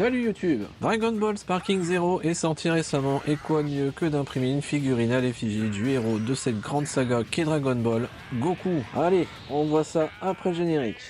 Salut YouTube! Dragon Ball Sparking Zero est sorti récemment et quoi de mieux que d'imprimer une figurine à l'effigie du héros de cette grande saga qu'est Dragon Ball, Goku. Allez, on voit ça après le générique.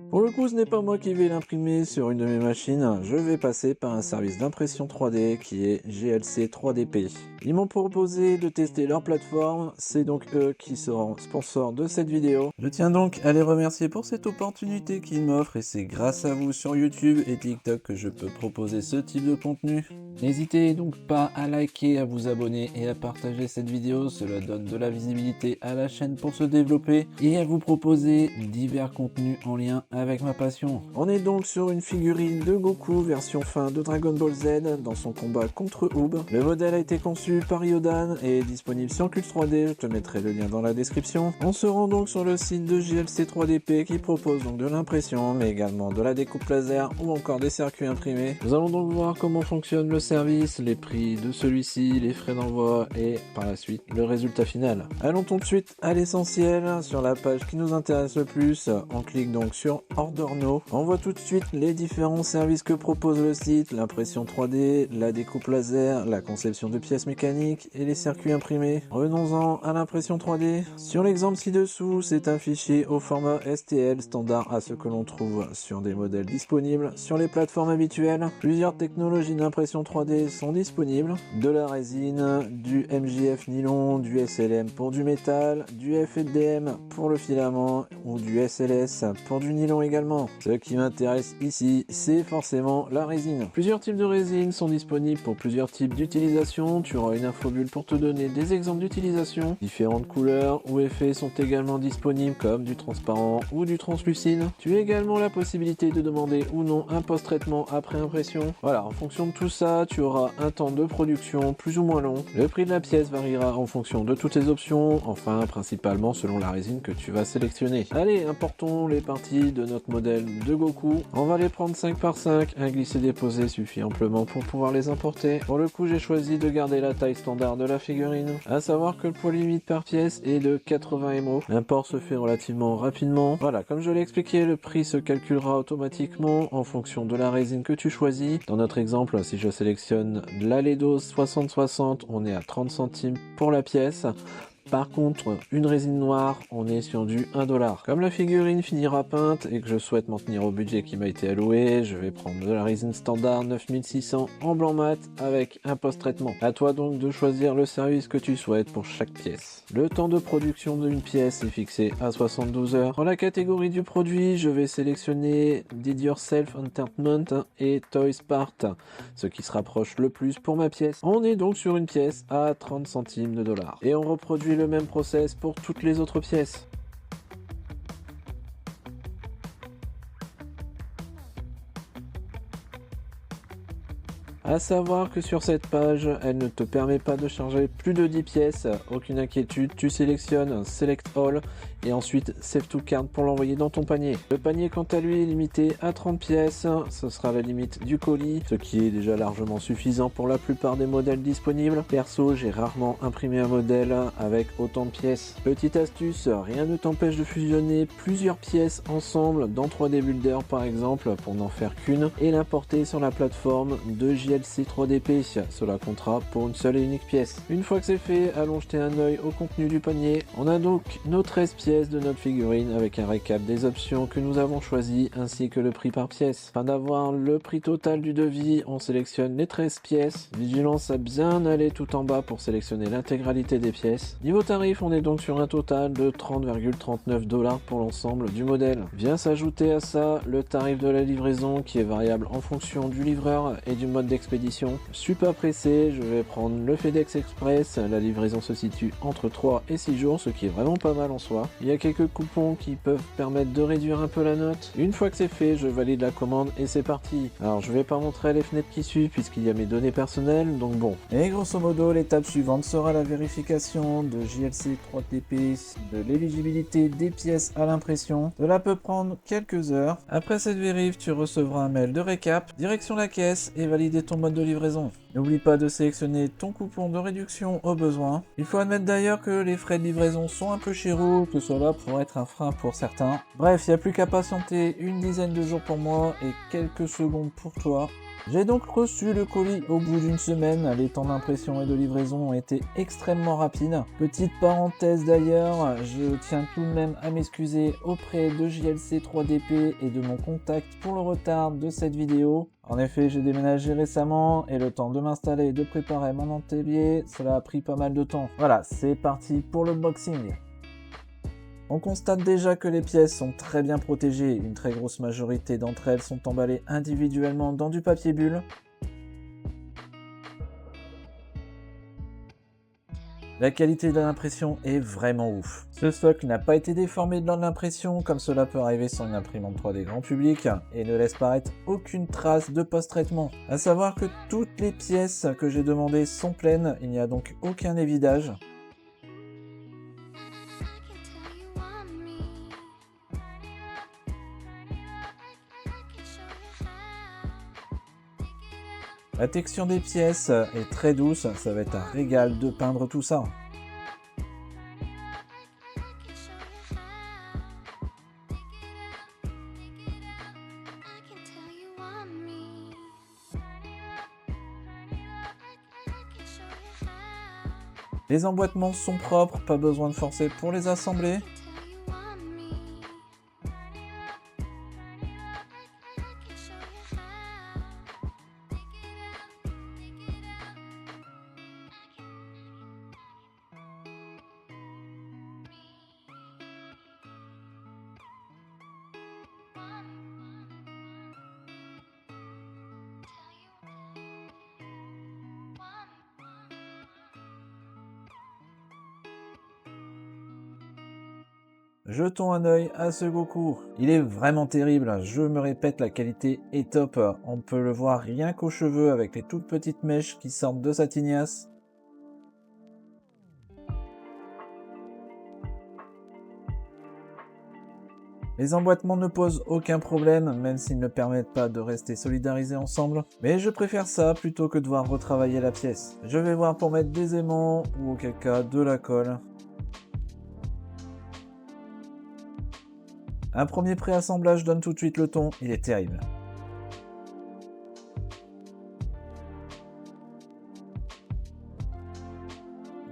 Pour le coup, ce n'est pas moi qui vais l'imprimer sur une de mes machines, je vais passer par un service d'impression 3D qui est GLC 3DP. Ils m'ont proposé de tester leur plateforme, c'est donc eux qui seront sponsors de cette vidéo. Je tiens donc à les remercier pour cette opportunité qu'ils m'offrent et c'est grâce à vous sur YouTube et TikTok que je peux proposer ce type de contenu. N'hésitez donc pas à liker, à vous abonner et à partager cette vidéo, cela donne de la visibilité à la chaîne pour se développer et à vous proposer divers contenus en lien avec ma passion. On est donc sur une figurine de Goku version fin de Dragon Ball Z dans son combat contre Oob. Le modèle a été conçu par Yodan et est disponible sur Cult 3D, je te mettrai le lien dans la description. On se rend donc sur le site de JLC 3DP qui propose donc de l'impression mais également de la découpe laser ou encore des circuits imprimés. Nous allons donc voir comment fonctionne le service, les prix de celui-ci, les frais d'envoi et par la suite le résultat final. Allons tout de suite à l'essentiel sur la page qui nous intéresse le plus. On clique donc sur Order Now. On voit tout de suite les différents services que propose le site, l'impression 3D, la découpe laser, la conception de pièces mécaniques et les circuits imprimés. Revenons-en à l'impression 3D. Sur l'exemple ci-dessous, c'est un fichier au format STL standard à ce que l'on trouve sur des modèles disponibles sur les plateformes habituelles. Plusieurs technologies d'impression 3D sont disponibles, de la résine, du MJF nylon, du SLM pour du métal, du FDM pour le filament ou du SLS pour du nylon également. Ce qui m'intéresse ici, c'est forcément la résine. Plusieurs types de résine sont disponibles pour plusieurs types d'utilisation. Tu auras une infobulle pour te donner des exemples d'utilisation. Différentes couleurs ou effets sont également disponibles comme du transparent ou du translucide. Tu as également la possibilité de demander ou non un post-traitement après impression. Voilà, en fonction de tout ça, tu auras un temps de production plus ou moins long. Le prix de la pièce variera en fonction de toutes tes options, enfin principalement selon la résine que tu vas sélectionner. Allez, importons les parties de notre modèle de Goku. On va les prendre 5 par 5, un glisser-déposer suffit amplement pour pouvoir les importer. Pour le coup, j'ai choisi de garder la taille standard de la figurine, à savoir que le poids limite par pièce est de 80 MO. L'import se fait relativement rapidement. Voilà, comme je l'ai expliqué, le prix se calculera automatiquement en fonction de la résine que tu choisis. Dans notre exemple, si je sélectionne la Ledos 60-60, on est à 30 centimes pour la pièce. Par contre, une résine noire, on est sur du 1$. Comme la figurine finira peinte et que je souhaite m'en tenir au budget qui m'a été alloué, je vais prendre de la résine standard 9600 en blanc mat avec un post-traitement. À toi donc de choisir le service que tu souhaites pour chaque pièce. Le temps de production d'une pièce est fixé à 72 heures. Dans la catégorie du produit, je vais sélectionner Did Yourself Entertainment et Toys Part, ce qui se rapproche le plus pour ma pièce. On est donc sur une pièce à 30 centimes de dollars. Et on reproduit le même process pour toutes les autres pièces. À savoir que sur cette page, elle ne te permet pas de charger plus de 10 pièces, aucune inquiétude, tu sélectionnes Select All et ensuite Save to Card pour l'envoyer dans ton panier. Le panier quant à lui est limité à 30 pièces, ce sera la limite du colis, ce qui est déjà largement suffisant pour la plupart des modèles disponibles. Perso, j'ai rarement imprimé un modèle avec autant de pièces. Petite astuce, rien ne t'empêche de fusionner plusieurs pièces ensemble dans 3D Builder par exemple pour n'en faire qu'une et l'importer sur la plateforme de JLC 3DP, cela comptera pour une seule et unique pièce. Une fois que c'est fait, allons jeter un œil au contenu du panier. On a donc nos 13 pièces de notre figurine avec un récap des options que nous avons choisies ainsi que le prix par pièce. Afin d'avoir le prix total du devis, on sélectionne les 13 pièces. Vigilance à bien aller tout en bas pour sélectionner l'intégralité des pièces. Niveau tarif, on est donc sur un total de 30,39$ pour l'ensemble du modèle. Vient s'ajouter à ça le tarif de la livraison qui est variable en fonction du livreur et du mode d'expédition. Je suis pas pressé, je vais prendre le FedEx Express. La livraison se situe entre 3 et 6 jours, ce qui est vraiment pas mal en soi. Il y a quelques coupons qui peuvent permettre de réduire un peu la note. Une fois que c'est fait, je valide la commande et c'est parti. Alors je vais pas montrer les fenêtres qui suivent puisqu'il y a mes données personnelles, donc bon. Et grosso modo, l'étape suivante sera la vérification de JLC 3DP de l'éligibilité des pièces à l'impression. Cela peut prendre quelques heures. Après cette vérif, tu recevras un mail de récap, direction la caisse et valider ton mode de livraison. N'oublie pas de sélectionner ton coupon de réduction au besoin. Il faut admettre d'ailleurs que les frais de livraison sont un peu chéraux, que cela pourrait être un frein pour certains. Bref, il n'y a plus qu'à patienter une dizaine de jours pour moi et quelques secondes pour toi. J'ai donc reçu le colis au bout d'une semaine, les temps d'impression et de livraison ont été extrêmement rapides. Petite parenthèse d'ailleurs, je tiens tout de même à m'excuser auprès de JLC 3DP et de mon contact pour le retard de cette vidéo. En effet, j'ai déménagé récemment et le temps de m'installer et de préparer mon atelier, cela a pris pas mal de temps. Voilà, c'est parti pour le unboxing. On constate déjà que les pièces sont très bien protégées, une très grosse majorité d'entre elles sont emballées individuellement dans du papier bulle. La qualité de l'impression est vraiment ouf. Ce socle n'a pas été déformé lors de l'impression comme cela peut arriver sur une imprimante 3D grand public et ne laisse paraître aucune trace de post-traitement. A savoir que toutes les pièces que j'ai demandées sont pleines, il n'y a donc aucun évidage. La texture des pièces est très douce, ça va être un régal de peindre tout ça. Les emboîtements sont propres, pas besoin de forcer pour les assembler. Jetons un œil à ce Goku. Il est vraiment terrible, je me répète, la qualité est top. On peut le voir rien qu'aux cheveux avec les toutes petites mèches qui sortent de sa tignasse. Les emboîtements ne posent aucun problème, même s'ils ne permettent pas de rester solidarisés ensemble. Mais je préfère ça plutôt que devoir retravailler la pièce. Je vais voir pour mettre des aimants ou auquel cas de la colle. Un premier préassemblage donne tout de suite le ton, il est terrible.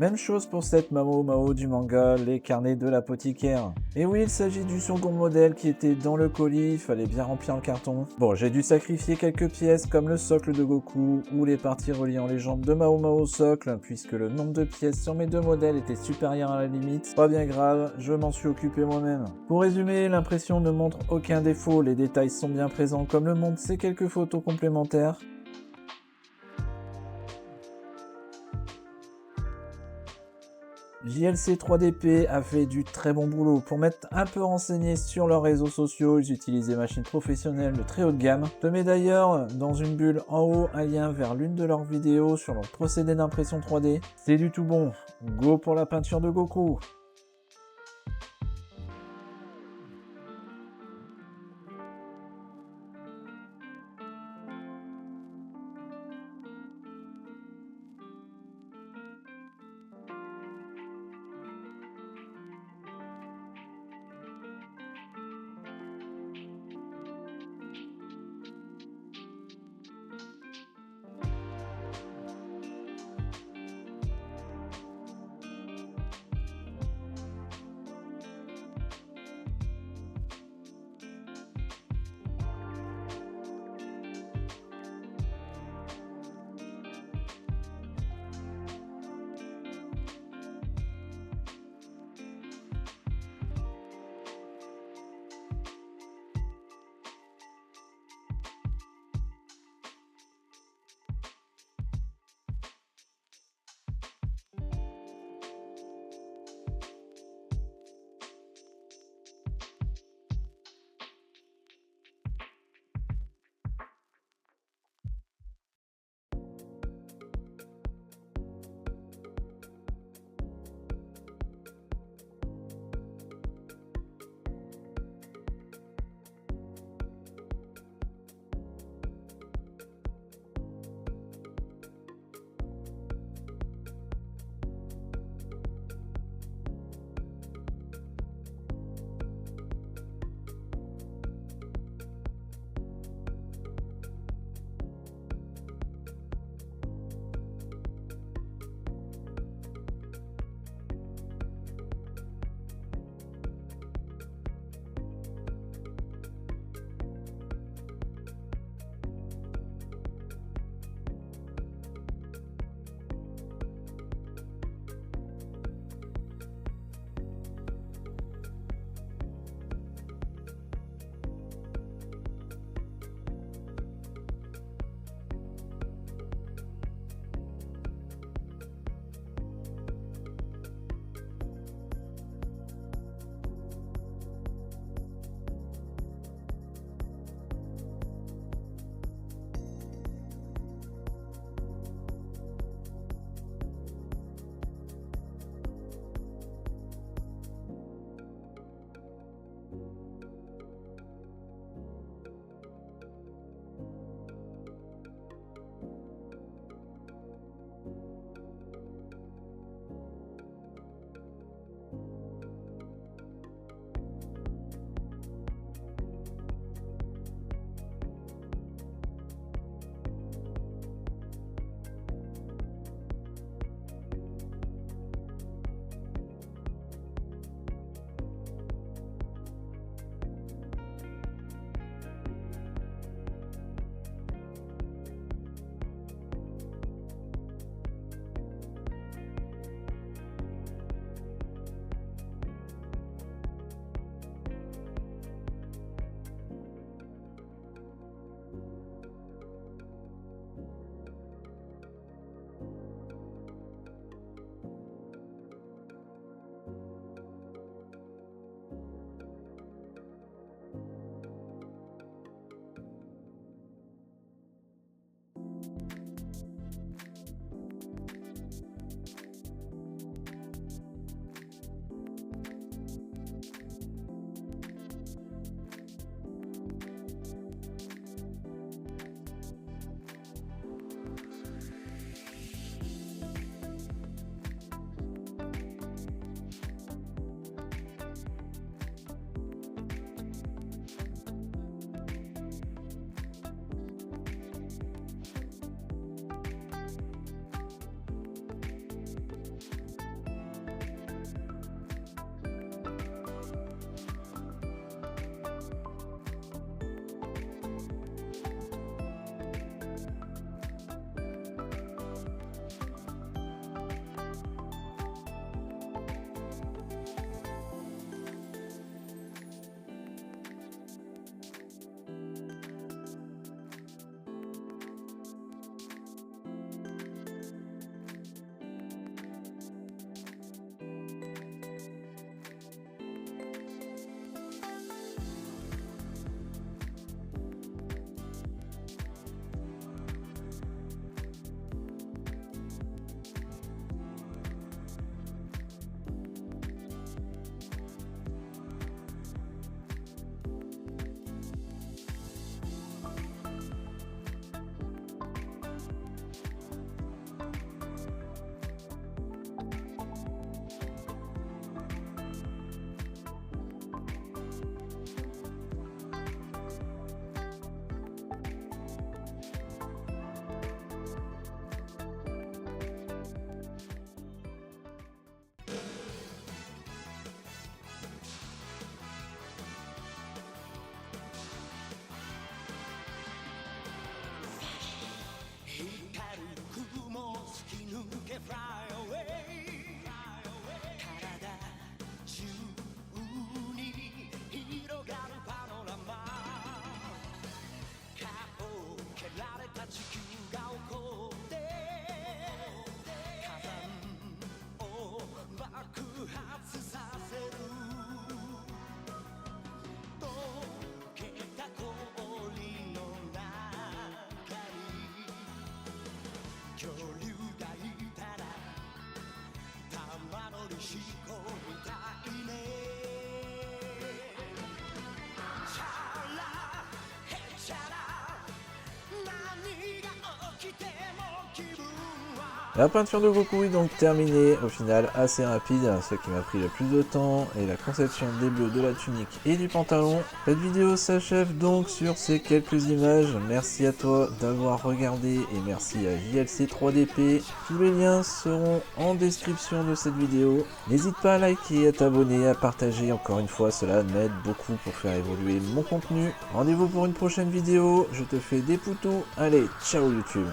Même chose pour cette Mao Mao du manga, les carnets de l'apothicaire. Et oui, il s'agit du second modèle qui était dans le colis, il fallait bien remplir le carton. Bon, j'ai dû sacrifier quelques pièces comme le socle de Goku ou les parties reliant les jambes de Mao Mao au socle, puisque le nombre de pièces sur mes deux modèles était supérieur à la limite. Pas bien grave, je m'en suis occupé moi-même. Pour résumer, l'impression ne montre aucun défaut, les détails sont bien présents comme le montrent ces quelques photos complémentaires. JLC 3DP a fait du très bon boulot. Pour m'être un peu renseigné sur leurs réseaux sociaux, ils utilisent des machines professionnelles de très haut de gamme. Je te mets d'ailleurs dans une bulle en haut un lien vers l'une de leurs vidéos sur leur procédé d'impression 3D. C'est du tout bon. Go pour la peinture de Goku! La peinture de Goku est donc terminée, au final assez rapide, ce qui m'a pris le plus de temps, et la conception des bleus de la tunique et du pantalon. Cette vidéo s'achève donc sur ces quelques images. Merci à toi d'avoir regardé et merci à JLC 3DP. Tous les liens seront en description de cette vidéo. N'hésite pas à liker, à t'abonner, à partager, encore une fois cela m'aide beaucoup pour faire évoluer mon contenu. Rendez-vous pour une prochaine vidéo, je te fais des poutous, allez ciao YouTube.